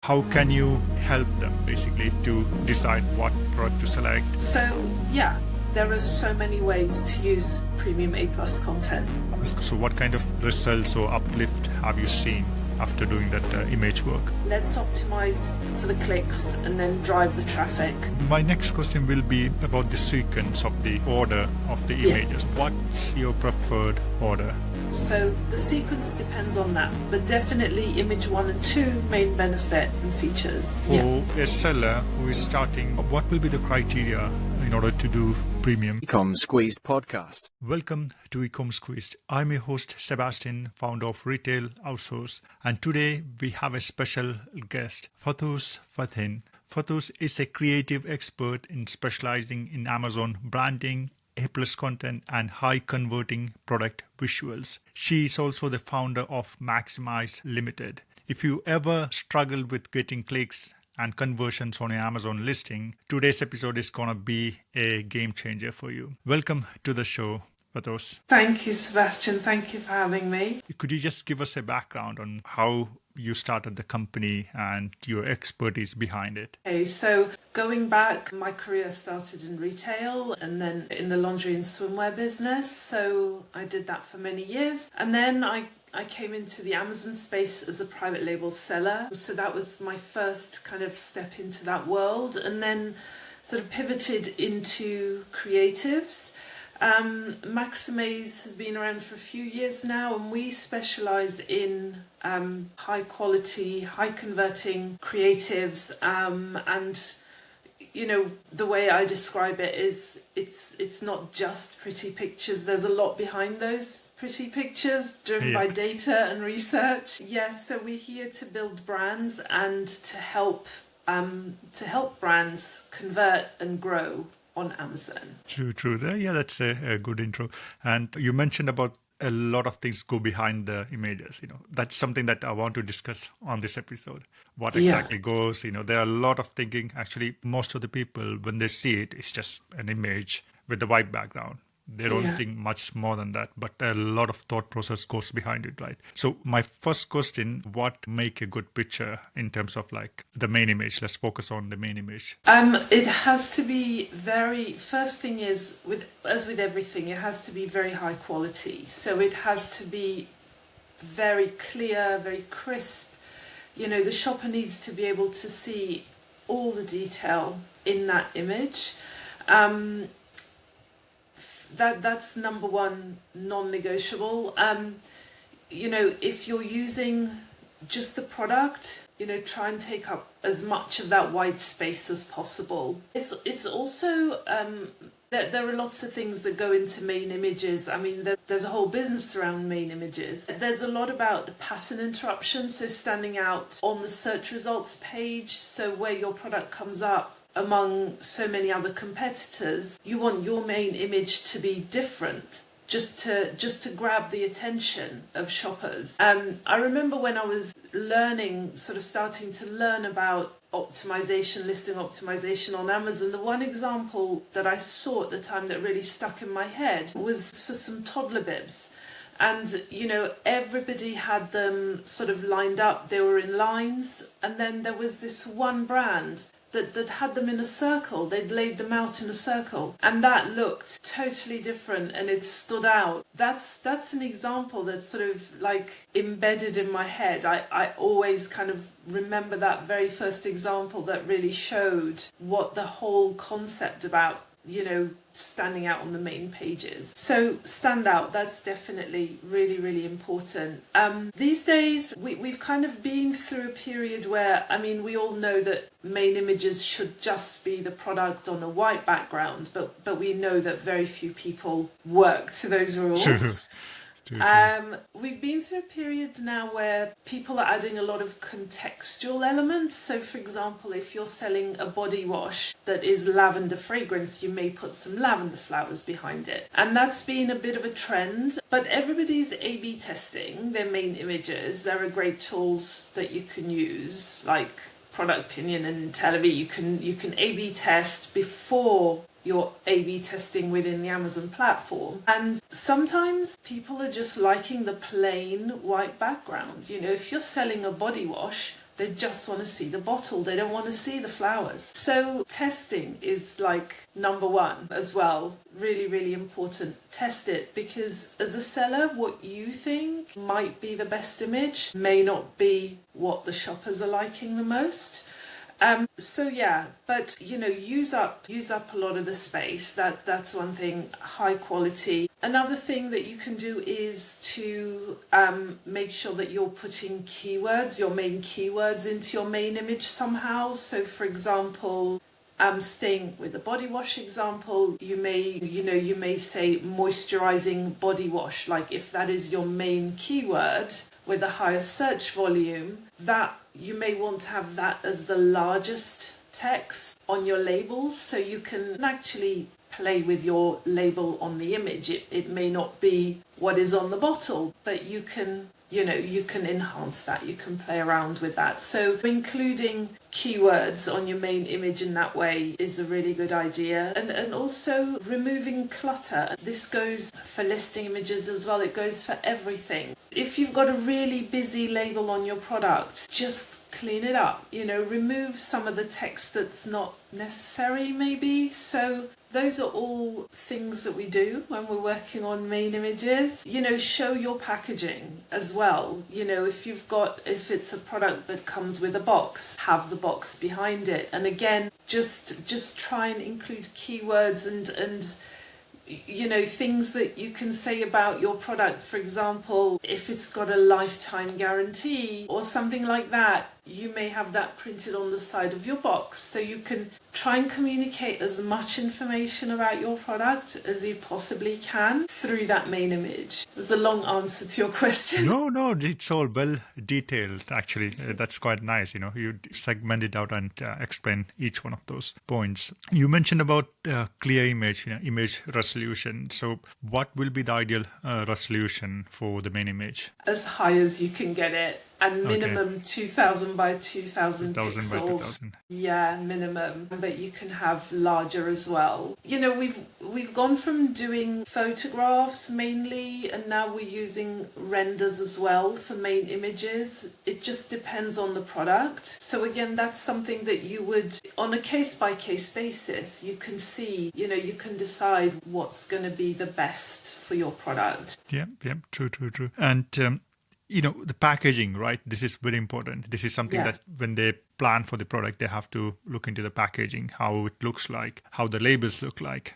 how can you help them basically to decide what product to select? So yeah, there are so many ways to use premium A+ content. So what kind of results or uplift have you seen after doing that image work? Let's optimize for the clicks and then drive the traffic. My next question will be about the sequence of the order of the images. What's your preferred order? So the sequence depends on that, but definitely image 1 and 2, main benefit and features. For a seller who is starting, what will be the criteria in order to do premium? Ecom Squeezed podcast. Welcome to Ecom Squeezed. I'm your host Sebastian, founder of Retail-Outsource, and today we have a special guest, Fatin. Fatos is a creative expert in specializing in Amazon branding, A+ content, and high converting product visuals. She is also the founder of Maximize Limited. If you ever struggle with getting clicks and conversions on your Amazon listing, today's episode is going to be a game changer for you. Welcome to the show, Fatos. Thank you, Sebastian. Thank you for having me. Could you just give us a background on how you started the company and your expertise behind it? Okay, so going back, my career started in retail and then in the lingerie and swimwear business. So I did that for many years. And then I came into the Amazon space as a private label seller. So that was my first kind of step into that world, and then sort of pivoted into creatives. Maximize has been around for a few years now, and we specialize in high quality, high converting creatives. And you know, the way I describe it is it's not just pretty pictures. There's a lot behind those pretty pictures, driven by data and research. Yes, so we're here to build brands and to help brands convert and grow on Amazon. True. Yeah, that's a good intro. And you mentioned about a lot of things go behind the images. That's something that I want to discuss on this episode. What exactly goes, there are a lot of thinking. Actually, most of the people, when they see it, it's just an image with the white background. They don't think much more than that, but a lot of thought process goes behind it, right? So my first question, what make a good picture in terms of like the main image? Let's focus on the main image. It has to be first thing is, as with everything, it has to be very high quality. So it has to be very clear, very crisp. The shopper needs to be able to see all the detail in that image. That's number one, non-negotiable. If you're using just the product, try and take up as much of that white space as possible. It's also there are lots of things that go into main images. I mean, there's a whole business around main images. There's a lot about pattern interruption, so standing out on the search results page, so where your product comes up among so many other competitors, you want your main image to be different, just to grab the attention of shoppers. I remember when I was starting to learn about optimization, listing optimization on Amazon, the one example that I saw at the time that really stuck in my head was for some toddler bibs. And, everybody had them sort of lined up. They were in lines. And then there was this one brand that had them in a circle. They'd laid them out in a circle, and that looked totally different, and it stood out. That's an example that's sort of like embedded in my head. I always kind of remember that very first example that really showed what the whole concept about standing out on the main pages. So stand out, that's definitely really, really important. These days, we've kind of been through a period where, we all know that main images should just be the product on a white background, but we know that very few people work to those rules. True. We've been through a period now where people are adding a lot of contextual elements. So, for example, if you're selling a body wash that is lavender fragrance, you may put some lavender flowers behind it. And that's been a bit of a trend. But everybody's A/B testing their main images. There are great tools that you can use, like Product Opinion and Televi. You can A/B test before you're A/B testing within the Amazon platform. And sometimes people are just liking the plain white background. If you're selling a body wash, They just want to see the bottle. They don't want to see the flowers. So testing is like number one as well. Really, really important. Test it, because as a seller, what you think might be the best image may not be what the shoppers are liking the most. So yeah, but use up a lot of the space. That's one thing. High quality. Another thing that you can do is to make sure that you're putting keywords, your main keywords, into your main image somehow. So for example, staying with the body wash example, you may say moisturizing body wash. Like if that is your main keyword with a higher search volume, that you may want to have that as the largest text on your labels, so you can actually play with your label on the image. It may not be what is on the bottle, but you can enhance that, you can play around with that. So including keywords on your main image in that way is a really good idea. And also removing clutter. This goes for listing images as well, it goes for everything. If you've got a really busy label on your product, just clean it up. Remove some of the text that's not necessary maybe. So those are all things that we do when we're working on main images. Show your packaging as well. If it's a product that comes with a box, have the box behind it. And again, just try and include keywords and things that you can say about your product. For example, if it's got a lifetime guarantee or something like that, you may have that printed on the side of your box, so you can try and communicate as much information about your product as you possibly can through that main image. It was a long answer to your question. No, it's all well detailed, actually. That's quite nice. You segment it out and explain each one of those points. You mentioned about clear image, image resolution. So what will be the ideal resolution for the main image? As high as you can get it, and minimum 2000 by 2000 1000 pixels. by 2000. Yeah, minimum. But you can have larger as well. We've gone from doing photographs mainly, and now we're using renders as well for main images. It just depends on the product. So again, that's something that you would, on a case-by-case basis, you can see, you can decide what's going to be the best for your product. Yeah, true. And the packaging, right? This is very important. This is something that when they plan for the product, they have to look into the packaging, how it looks like, how the labels look like.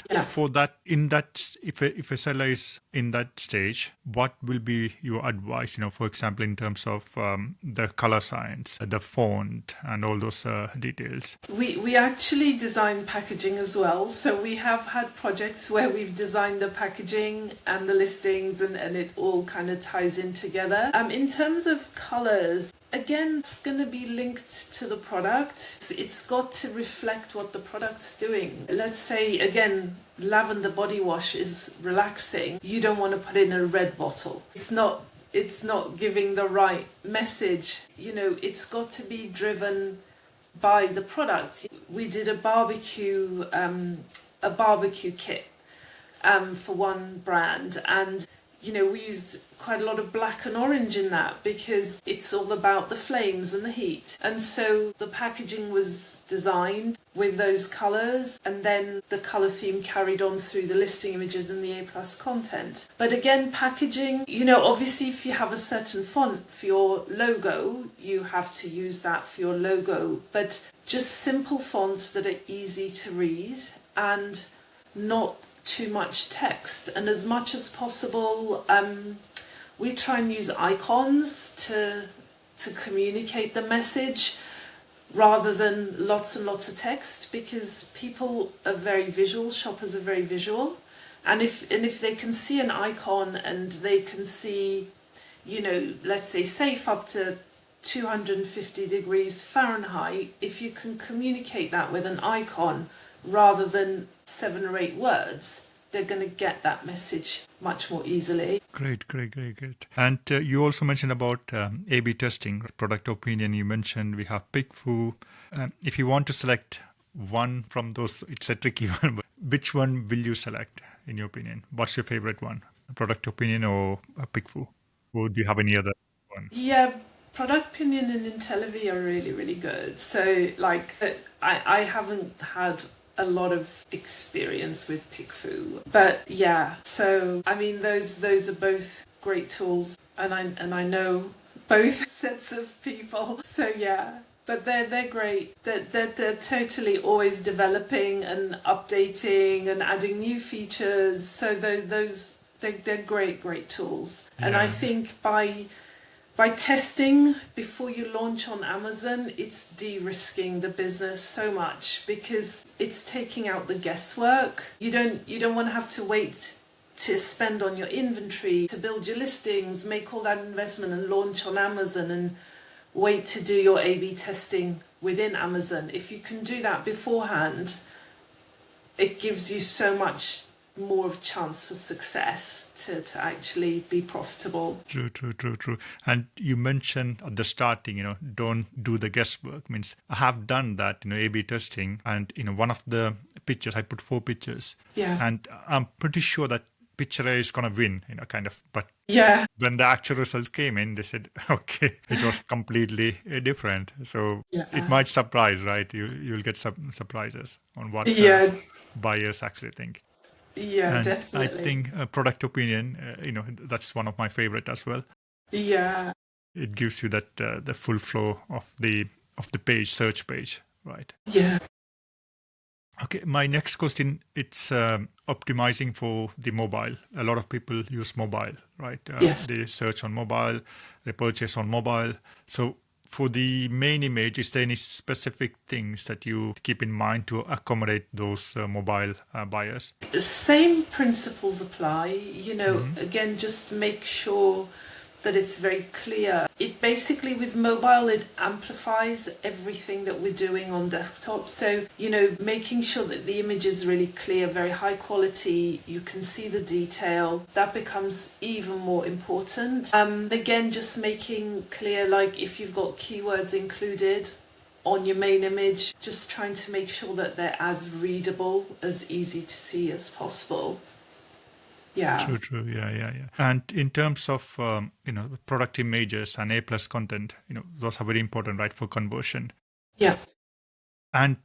Yeah. For that, if a seller is in that stage, what will be your advice? For example, in terms of the color science, the font, and all those details. We actually design packaging as well. So we have had projects where we've designed the packaging and the listings, and it all kind of ties in together. In terms of colors, again, it's going to be linked to the product. It's got to reflect what the product's doing. Let's say, again, lavender body wash is relaxing. You don't want to put in a red bottle. It's not giving the right message. It's got to be driven by the product. We did a barbecue kit for one brand, and we used quite a lot of black and orange in that because it's all about the flames and the heat. And so the packaging was designed with those colours, and then the colour theme carried on through the listing images and the A+ content. But again, packaging, obviously if you have a certain font for your logo, you have to use that for your logo. But just simple fonts that are easy to read and not too much text, and as much as possible we try and use icons to communicate the message rather than lots and lots of text, because people are very visual, shoppers are very visual, and if they can see an icon and they can see, let's say safe up to 250 degrees Fahrenheit, if you can communicate that with an icon rather than 7 or 8 words, they're going to get that message much more easily. Great. And you also mentioned about A/B testing, product opinion. You mentioned we have PickFu. If you want to select one from those, it's a tricky one. But which one will you select, in your opinion? What's your favorite one? Product opinion or PickFu? Or do you have any other one? Yeah, Product opinion and IntelliVie are really, really good. So like I haven't had a lot of experience with PickFu, but yeah. So I mean, those are both great tools, and I know both sets of people. So yeah. But they're great. They're totally always developing and updating and adding new features. So they're great tools. Yeah. And I think by testing before you launch on Amazon, it's de-risking the business so much because it's taking out the guesswork. You don't want to have to wait to spend on your inventory, to build your listings, make all that investment and launch on Amazon and wait to do your A/B testing within Amazon. If you can do that beforehand, it gives you so much more of a chance for success to actually be profitable. True. And you mentioned at the starting, don't do the guesswork. Means I have done that, A/B testing, and one of the pictures I put 4 pictures, Yeah. and I'm pretty sure that picture A is gonna win, kind of. But Yeah. when the actual result came in, they said, okay, it was completely different. So Yeah. it might surprise, right? You'll get some surprises on what Yeah. buyers actually think. Yeah, And I definitely. think product opinion, that's one of my favorite as well. Yeah. It gives you that the full flow of the page, search page, right? Yeah. Okay, my next question, it's optimizing for the mobile. A lot of people use mobile, right? Yes. They search on mobile, they purchase on mobile. So for the main image, is there any specific things that you keep in mind to accommodate those mobile buyers? The same principles apply. Mhm. Again, just make sure that it's very clear. It basically, with mobile, it amplifies everything that we're doing on desktop. So, making sure that the image is really clear, very high quality, you can see the detail, that becomes even more important. Again, just making clear, like if you've got keywords included on your main image, just trying to make sure that they're as readable, as easy to see as possible. Yeah. True. Yeah. And in terms of product images and A plus content, those are very important, right, for conversion. Yeah. And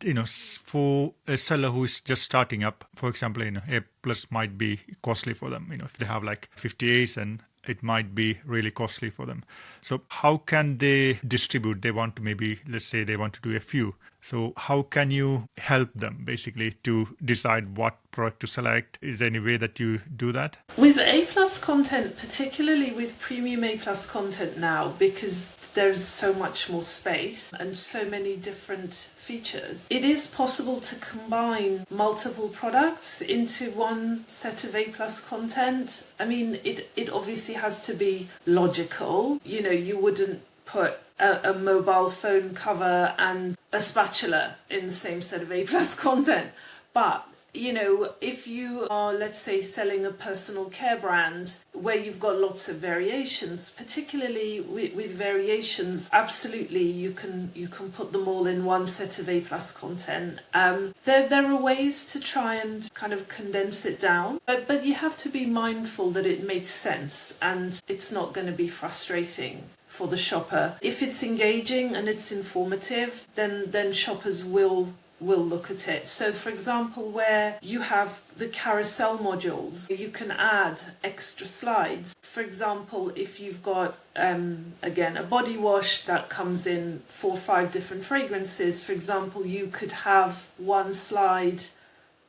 for a seller who is just starting up, for example, A plus might be costly for them. If they have like 50 A's, and it might be really costly for them. So how can they distribute? They want to, maybe, let's say they want to do a few. So how can you help them basically to decide what product to select? Is there any way that you do that? With A plus content, particularly with premium A plus content now, because there's so much more space and so many different features, it is possible to combine multiple products into one set of A plus content. I mean, it obviously has to be logical. You wouldn't put a mobile phone cover and a spatula in the same set of A plus content. But if you are, let's say, selling a personal care brand where you've got lots of variations, particularly with variations, absolutely you can put them all in one set of A plus content. There are ways to try and kind of condense it down, but you have to be mindful that it makes sense and it's not going to be frustrating for the shopper. If it's engaging and it's informative, then shoppers will look at it. So for example, where you have the carousel modules, you can add extra slides. For example, if you've got again a body wash that comes in 4 or 5 different fragrances, for example, you could have one slide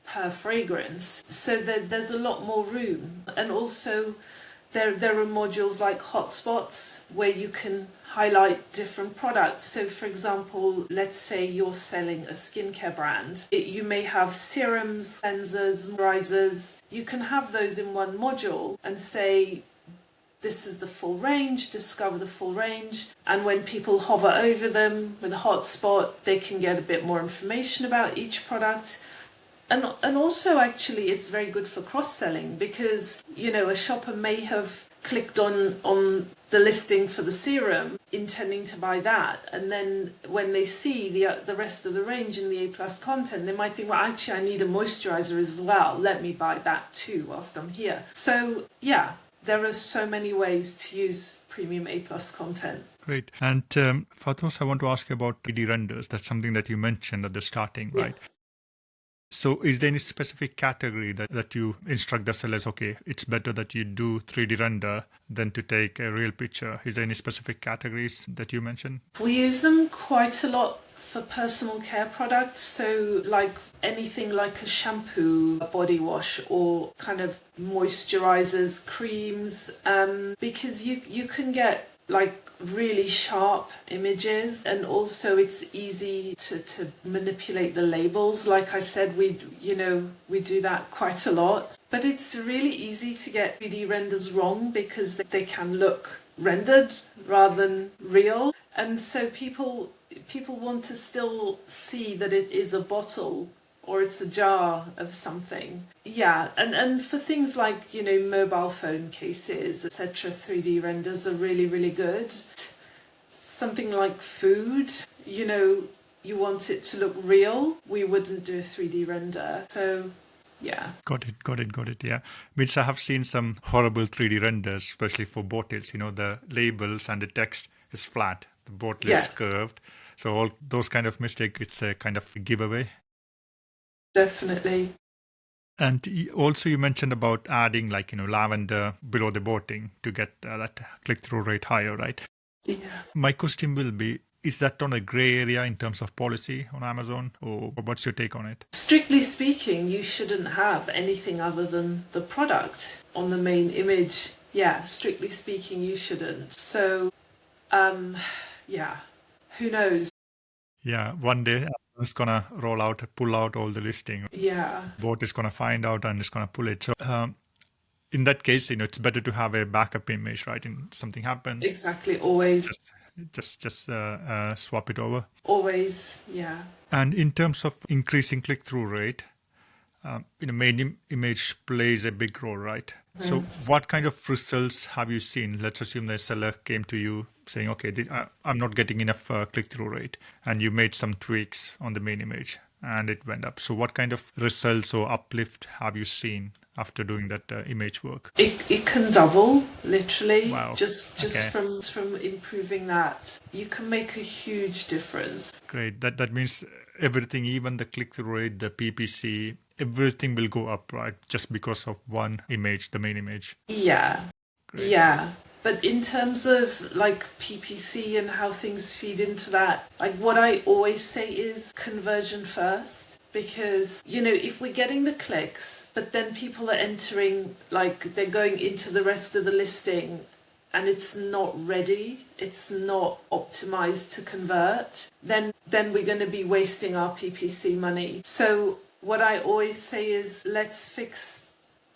per fragrance, so that there's a lot more room. And also there are modules like hotspots where you can highlight different products. So for example, let's say you're selling a skincare brand. You may have serums, cleansers, moisturizers. You can have those in one module and say, this is the full range, discover the full range. And when people hover over them with a hotspot, they can get a bit more information about each product. And also, actually, it's very good for cross-selling because, a shopper may have clicked on the listing for the serum intending to buy that. And then when they see the rest of the range in the A plus content, they might think, well, actually, I need a moisturizer as well. Let me buy that too whilst I'm here. So, yeah, there are so many ways to use premium A plus content. Great. And Fatos, I want to ask you about 3D renders. That's something that you mentioned at the starting, Yeah. right? So is there any specific category that you instruct the sellers, okay, it's better that you do 3D render than to take a real picture? Is there any specific categories that you mentioned? We use them quite a lot for personal care products. So like anything like a shampoo, a body wash, or kind of moisturizers, creams, because you can get like really sharp images, and also it's easy to manipulate the labels. Like I said, we do that quite a lot, but it's really easy to get 3D renders wrong because they can look rendered rather than real, and so people want to still see that it is a bottle or it's a jar of something. Yeah, and for things like, mobile phone cases, etc., 3D renders are really, really good. Something like food, you want it to look real, we wouldn't do a 3D render. So, yeah. Got it. Yeah. Which I have seen some horrible 3D renders, especially for bottles. The labels and the text is flat, the bottle is Yeah. curved. So all those kind of mistake, it's a kind of giveaway. Definitely. And also you mentioned about adding lavender below the boating to get that click-through rate higher, right? Yeah. My question will be, is that on a gray area in terms of policy on Amazon, or what's your take on it? Strictly speaking, you shouldn't have anything other than the product on the main image. Yeah, strictly speaking, you shouldn't. So, yeah, who knows? Yeah, one day it's gonna pull out all the listing. Yeah, Bot is gonna find out and it's gonna pull it. So in that case, it's better to have a backup image, right? And something happens, exactly. Always, just swap it over. always, yeah. And in terms of increasing click-through rate, main image plays a big role, right? So what kind of results have you seen? Let's assume the seller came to you saying, okay, I'm not getting enough click-through rate, and you made some tweaks on the main image and it went up. So what kind of results or uplift have you seen after doing that image work? It can double, literally. Wow. Just Okay. from improving that, you can make a huge difference. Great. That means everything, even the click-through rate, the PPC, everything will go up, right? Just because of one image, the main image. Yeah. Great. Yeah. But in terms of like PPC and how things feed into that, like what I always say is conversion first. Because, if we're getting the clicks, but then people are entering, like they're going into the rest of the listing and it's not ready, it's not optimized to convert, then we're going to be wasting our PPC money. So what I always say is let's fix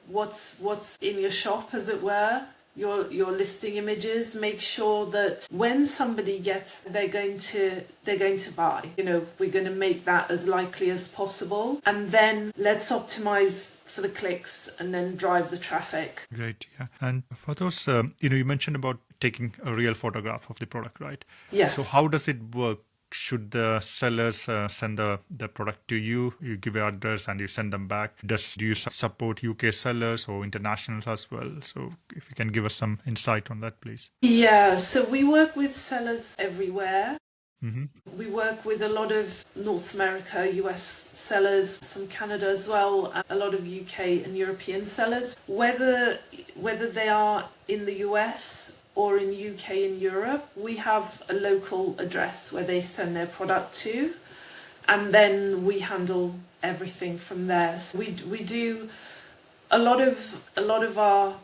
what's in your shop, as it were, your listing images. Make sure that when somebody gets, they're going to buy. We're going to make that as likely as possible, and then let's optimize for the clicks and then drive the traffic. Great. Yeah. And for those, you mentioned about taking a real photograph of the product, right? Yes. So how does it work? Should the sellers send the product to you? You give your address and you send them back. Do you support UK sellers or internationals as well? So if you can give us some insight on that, please. Yeah, so we work with sellers everywhere. Mm-hmm. We work with a lot of North America, US sellers, some Canada as well, and a lot of UK and European sellers. Whether they are in the US or in UK and Europe, we have a local address where they send their product to, and then we handle everything from there. So we do a lot of our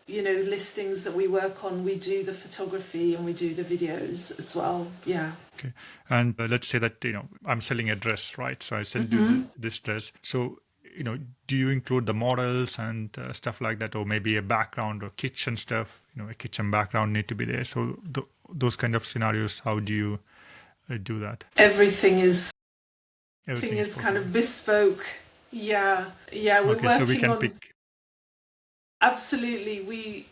listings that we work on. We do the photography and we do the videos as well. Yeah. Okay. And let's say that I'm selling a dress, right? So I send you this dress. So do you include the models and stuff like that, or maybe a background or kitchen stuff? A kitchen background need to be there. So those kind of scenarios, how do you do that? Everything is Possible. kind of bespoke. Yeah. We're Okay, working so we can on. pick. Absolutely, we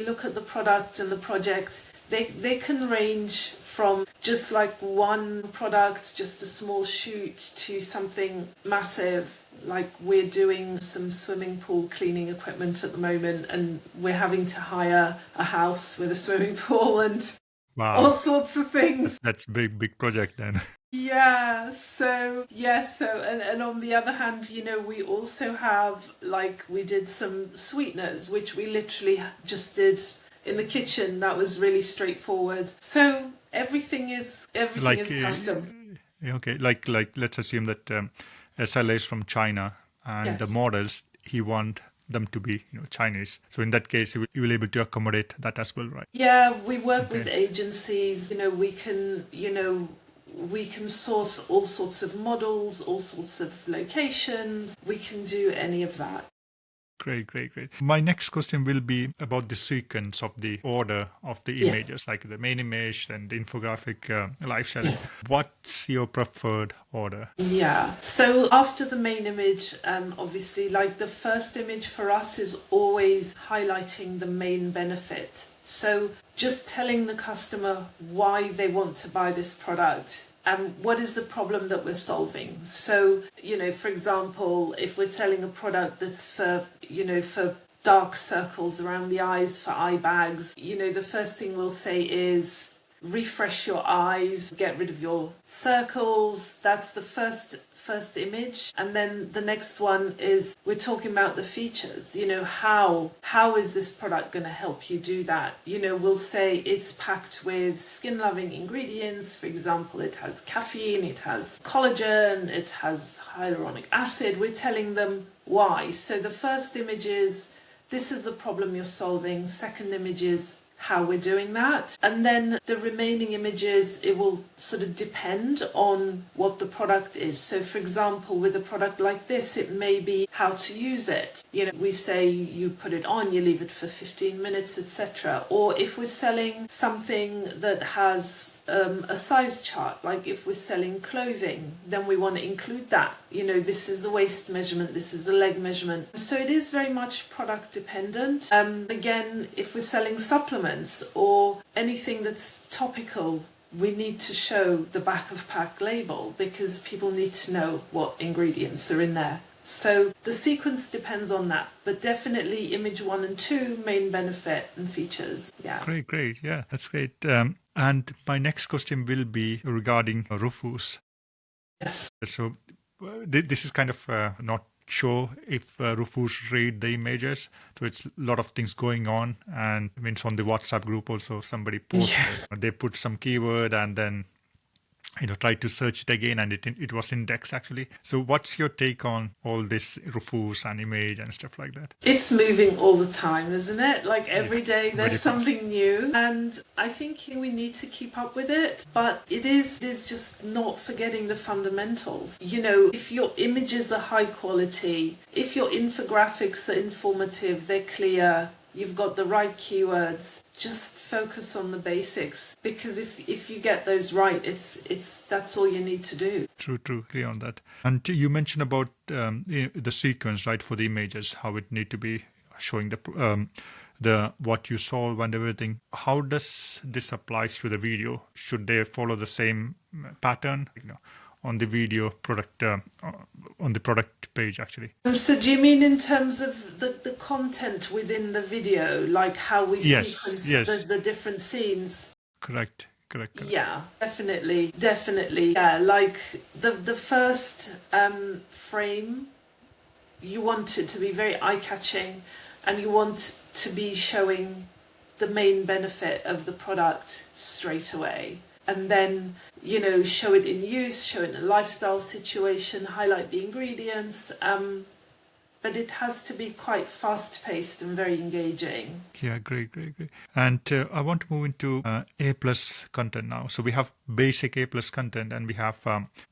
look at the product and the project. They can range from just like one product, just a small shoot, to something massive. Like we're doing some swimming pool cleaning equipment at the moment, and we're having to hire a house with a swimming pool. And all Wow. sorts of things. That's big project then. And on the other hand, we also have, like, we did some sweeteners, which we literally just did in the kitchen. That was really straightforward. So everything Like, is custom. okay, like let's assume that SLA is from China and the Yes. models he want them to be, Chinese. So in that case, you will able to accommodate that as well, right? Yeah, we work with Okay. agencies. We can source all sorts of models, all sorts of locations. We can do any of that. Great. My next question will be about the sequence of the order of the Yeah. images, like the main image and the infographic, live selling. What's your preferred order? Yeah. So after the main image, obviously, like the first image for us is always highlighting the main benefit. So just telling the customer why they want to buy this product and what is the problem that we're solving. So, for example, if we're selling a product that's for dark circles around the eyes, for eye bags, the first thing we'll say is refresh your eyes, get rid of your circles. That's the first image. And then the next one is we're talking about the features. How is this product going to help you do that? We'll say it's packed with skin loving ingredients. For example, it has caffeine, it has collagen, it has hyaluronic acid. We're telling them why. So the first image is this is the problem you're solving. Second image is how we're doing that. And then the remaining images, it will sort of depend on what the product is. So for example, with a product like this, it may be how to use it. We say you put it on, you leave it for 15 minutes, etc. Or if we're selling something that has a size chart, like if we're selling clothing, then we want to include that. This is the waist measurement, this is the leg measurement. So it is very much product dependent. Again, if we're selling supplements or anything that's topical, we need to show the back of pack label because people need to know what ingredients are in there. So the sequence depends on that, but definitely image 1 and 2, main benefit and features. Yeah. Great. Yeah, that's great. And my next question will be regarding Rufus. Yes. So this is kind of not sure if Rufus read the images. So it's a lot of things going on. And I mean, it's on the WhatsApp group also, somebody posted, Yes. they put some keyword and then tried to search it again and it was indexed actually. So what's your take on all this Rufus and image and stuff like that? It's moving all the time, isn't it? Like every day Very there's fast. something new. And I think we need to keep up with it. But it is just not forgetting the fundamentals. If your images are high quality, if your infographics are informative, they're clear, you've got the right keywords, just focus on the basics, because if you get those right, it's that's all you need to do. True, agree on that. And you mentioned about the sequence, right, for the images, how it need to be showing the what you solve and everything. How does this applies to the video? Should they follow the same pattern? On the video product, on the product page actually. So do you mean in terms of the content within the video, like how we sequence the different scenes? Correct. Yeah, definitely. Yeah, like the first frame, you want it to be very eye-catching and you want to be showing the main benefit of the product straight away. And then, show it in use, show it in a lifestyle situation, highlight the ingredients. But it has to be quite fast-paced and very engaging. Yeah, great. And I want to move into A+ content now. So we have basic A+ content and we have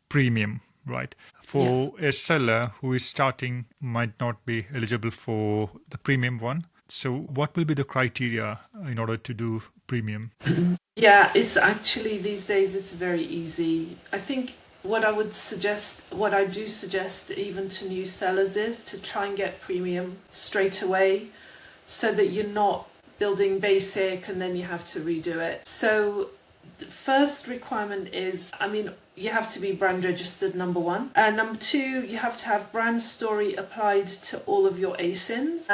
premium, right? For a seller who is starting, might not be eligible for the premium one. So what will be the criteria in order to do premium? Yeah, it's actually these days it's very easy. I think what I do suggest even to new sellers is to try and get premium straight away so that you're not building basic and then you have to redo it. So the first requirement is, you have to be brand registered, number one. Number two, you have to have brand story applied to all of your ASINs.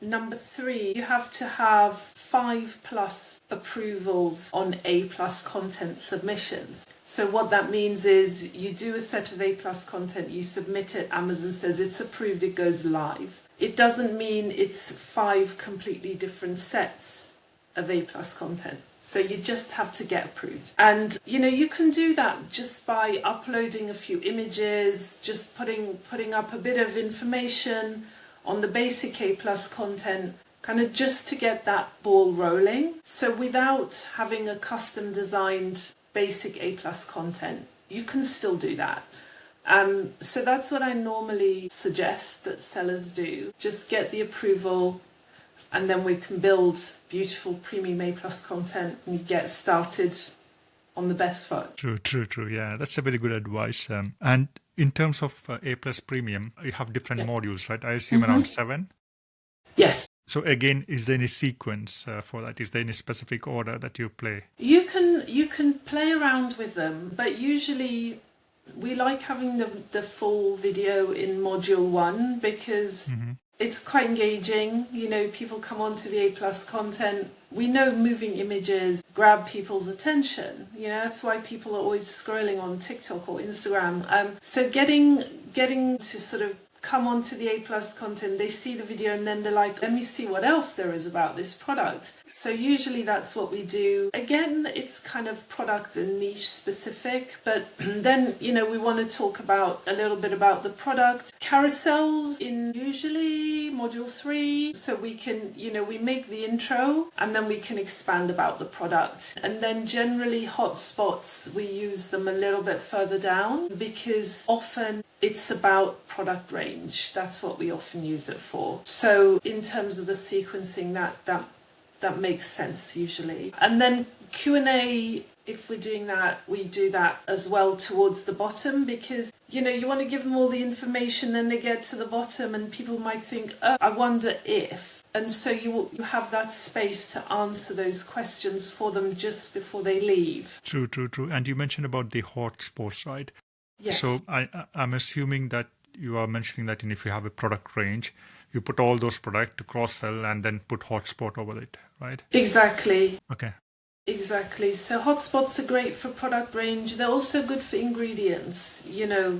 Number 3, you have to have 5+ approvals on A+ content submissions. So what that means is you do a set of A+ content, you submit it, Amazon says it's approved, it goes live. It doesn't mean it's 5 completely different sets of A+ content. So you just have to get approved. And, you can do that just by uploading a few images, just putting up a bit of information on the basic A+ content, kind of just to get that ball rolling. So without having a custom designed basic A+ content, you can still do that. So that's what I normally suggest that sellers do. Just get the approval, and then we can build beautiful premium A+ content and get started on the best foot. True. Yeah, that's a very good advice. And in terms of A+ Premium, you have different modules, right? I assume around 7? Yes. So again, is there any sequence for that? Is there any specific order that you play? You can play around with them, but usually we like having the full video in module 1 because it's quite engaging. People come onto the A+ content. We know moving images grab people's attention. That's why people are always scrolling on TikTok or Instagram. So getting to sort of come onto the A+ content, they see the video and then they're like, let me see what else there is about this product. So usually that's what we do. Again, it's kind of product and niche specific, but then, we want to talk about a little bit about the product. Carousels in usually module 3, so we can, we make the intro and then we can expand about the product. And then generally hotspots, we use them a little bit further down because often it's about product range. That's what we often use it for. So in terms of the sequencing, that makes sense usually. And then Q&A, if we're doing that, we do that as well towards the bottom because, you want to give them all the information, then they get to the bottom and people might think, oh, I wonder if. And so you have that space to answer those questions for them just before they leave. True. And you mentioned about the hotspots, right? Yes. So I'm assuming that you are mentioning that if you have a product range, you put all those products to cross-sell and then put hotspot over it, right? Exactly. Okay. Exactly. So hotspots are great for product range. They're also good for ingredients,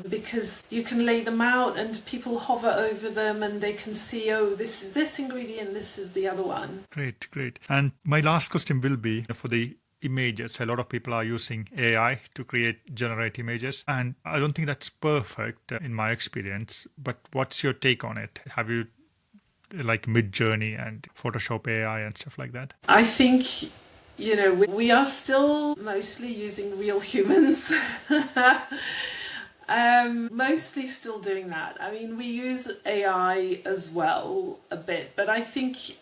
because you can lay them out and people hover over them and they can see, oh, this is this ingredient, this is the other one. Great. And my last question will be for the images. A lot of people are using AI to generate images, and I don't think that's perfect in my experience. But what's your take on it? Have you like Mid-Journey and Photoshop AI and stuff like that? I think, we are still mostly using real humans. Mostly still doing that. I mean, we use AI as well a bit, but I think,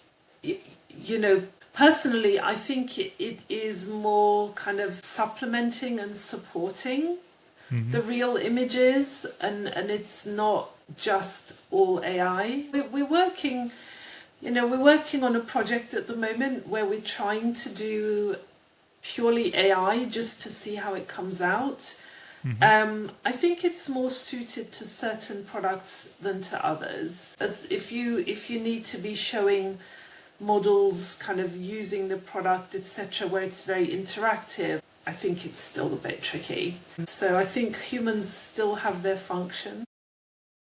personally, I think it is more kind of supplementing and supporting the real images, and it's not just all AI. We're working on a project at the moment where we're trying to do purely AI just to see how it comes out. I think it's more suited to certain products than to others. As if you need to be showing models kind of using the product, etc., where it's very interactive, I think it's still a bit tricky. So I think humans still have their function.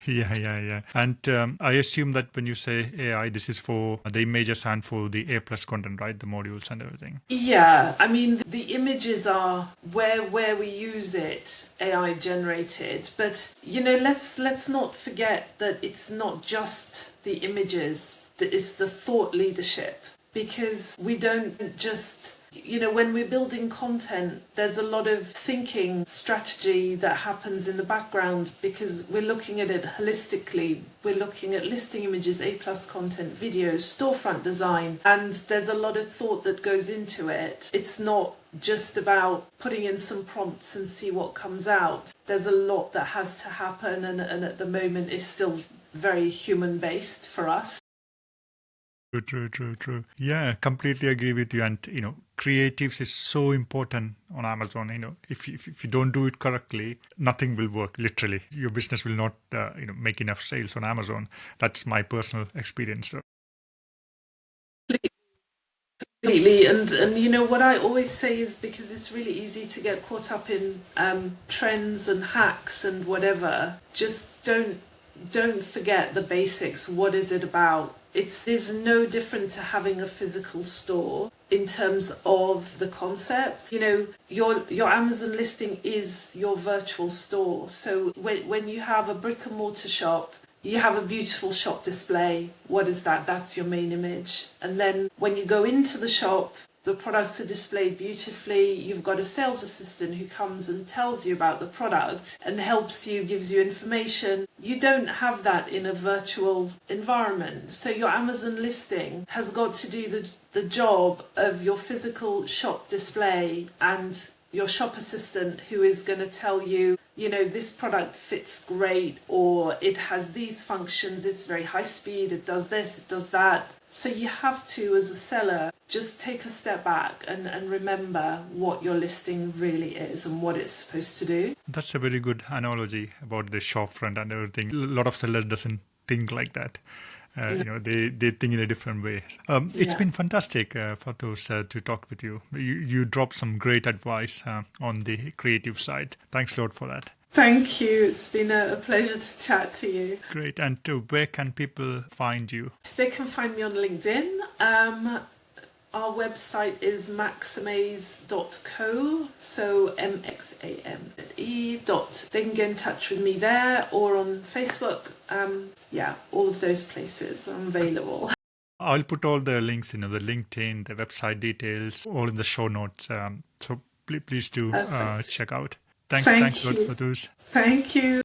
Yeah. And I assume that when you say AI, this is for the images and for the A+ content, right? The modules and everything. Yeah, I mean, the images are where we use it, AI generated. But, let's not forget that it's not just the images, it's the thought leadership. Because we don't just, when we're building content, there's a lot of thinking strategy that happens in the background because we're looking at it holistically. We're looking at listing images, A+ content, videos, storefront design, and there's a lot of thought that goes into it. It's not just about putting in some prompts and see what comes out. There's a lot that has to happen, and at the moment is still very human-based for us. True. Yeah, completely agree with you. And, creatives is so important on Amazon. If you don't do it correctly, nothing will work, literally. Your business will not, make enough sales on Amazon. That's my personal experience. So Completely, and you know what I always say is, because it's really easy to get caught up in trends and hacks and whatever. Just don't forget the basics. What is it about? It is no different to having a physical store in terms of the concept. You know, your Amazon listing is your virtual store. So when you have a brick and mortar shop, you have a beautiful shop display. What is that? That's your main image. And then when you go into the shop, the products are displayed beautifully. You've got a sales assistant who comes and tells you about the product and helps you, gives you information. You don't have that in a virtual environment. So your Amazon listing has got to do the job of your physical shop display and your shop assistant, who is going to tell you, you know, this product fits great, or it has these functions, it's very high speed, it does this, it does that. So you have to, as a seller, just take a step back and remember what your listing really is and what it's supposed to do. That's a very good analogy about the shop front and everything. A lot of sellers doesn't think like that. They think in a different way. It's been fantastic, Fatos, to talk with you. You dropped some great advice on the creative side. Thanks a lot for that. Thank you. It's been a pleasure to chat to you. Great. And where can people find you? They can find me on LinkedIn. Our website is maxamaze.co, so MXAME. They can get in touch with me there or on Facebook. All of those places I'm available. I'll put all the links, the LinkedIn, the website details, all in the show notes. So please do check out. Thanks a lot for those. Thank you.